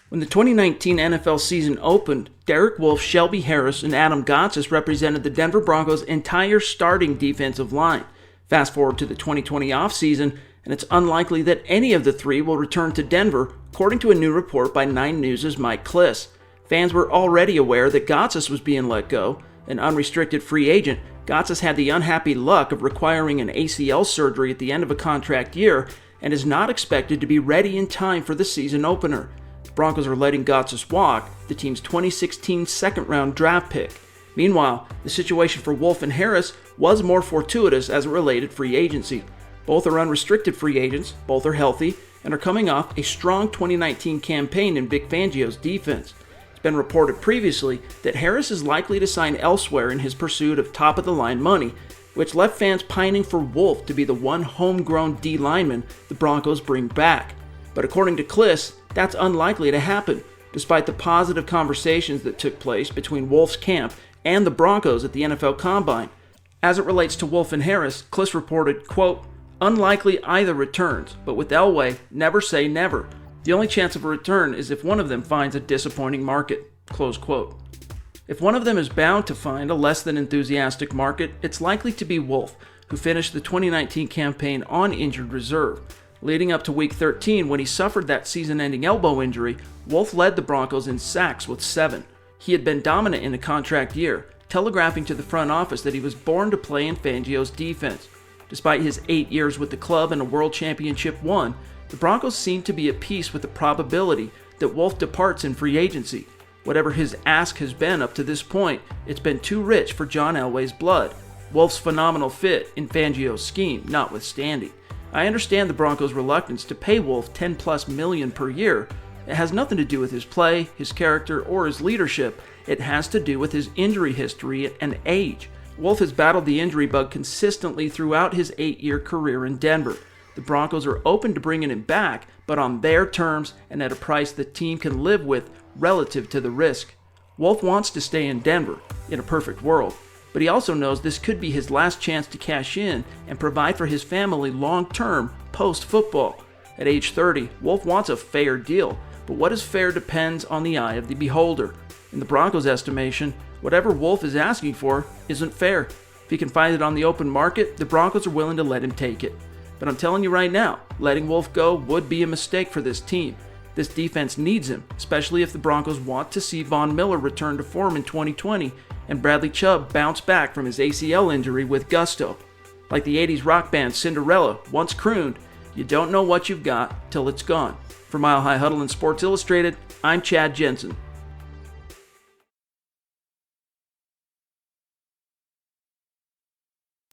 When the 2019 NFL season opened, Derek Wolfe, Shelby Harris, and Adam Gotsis represented the Denver Broncos' entire starting defensive line. Fast forward to the 2020 offseason, and it's unlikely that any of the three will return to Denver, according to a new report by 9 News' Mike Kliss. Fans were already aware that Gotsis was being let go. An unrestricted free agent, Gotsis had the unhappy luck of requiring an ACL surgery at the end of a contract year and is not expected to be ready in time for the season opener. The Broncos are letting Gotsis walk, the team's 2016 second-round draft pick. Meanwhile, the situation for Wolfe and Harris was more fortuitous as it related free agency. Both are unrestricted free agents, both are healthy, and are coming off a strong 2019 campaign in Vic Fangio's defense. It's been reported previously that Harris is likely to sign elsewhere in his pursuit of top-of-the-line money, which left fans pining for Wolfe to be the one homegrown D lineman the Broncos bring back. But according to Kliss, that's unlikely to happen, despite the positive conversations that took place between Wolfe's camp and the Broncos at the NFL Combine. As it relates to Wolfe and Harris, Kliss reported, quote, "Unlikely either returns, but with Elway, never say never. The only chance of a return is if one of them finds a disappointing market." Close quote. If one of them is bound to find a less than enthusiastic market, it's likely to be Wolfe, who finished the 2019 campaign on injured reserve. Leading up to Week 13, when he suffered that season-ending elbow injury, Wolfe led the Broncos in sacks with 7. He had been dominant in a contract year, telegraphing to the front office that he was born to play in Fangio's defense. Despite his 8 years with the club and a world championship won, the Broncos seem to be at peace with the probability that Wolfe departs in free agency. Whatever his ask has been up to this point, it's been too rich for John Elway's blood. Wolfe's phenomenal fit in Fangio's scheme notwithstanding. I understand the Broncos' reluctance to pay Wolfe $10+ million per year. It has nothing to do with his play, his character, or his leadership. It has to do with his injury history and age. Wolfe has battled the injury bug consistently throughout his 8-year career in Denver. The Broncos are open to bringing him back, but on their terms and at a price the team can live with relative to the risk. Wolfe wants to stay in Denver, in a perfect world, but he also knows this could be his last chance to cash in and provide for his family long-term post-football. At age 30, Wolfe wants a fair deal, but what is fair depends on the eye of the beholder. In the Broncos' estimation, whatever Wolfe is asking for isn't fair. If he can find it on the open market, the Broncos are willing to let him take it. But I'm telling you right now, letting Wolfe go would be a mistake for this team. This defense needs him, especially if the Broncos want to see Von Miller return to form in 2020 and Bradley Chubb bounce back from his ACL injury with gusto. Like the 80s rock band Cinderella once crooned, "You don't know what you've got till it's gone." For Mile High Huddle and Sports Illustrated, I'm Chad Jensen.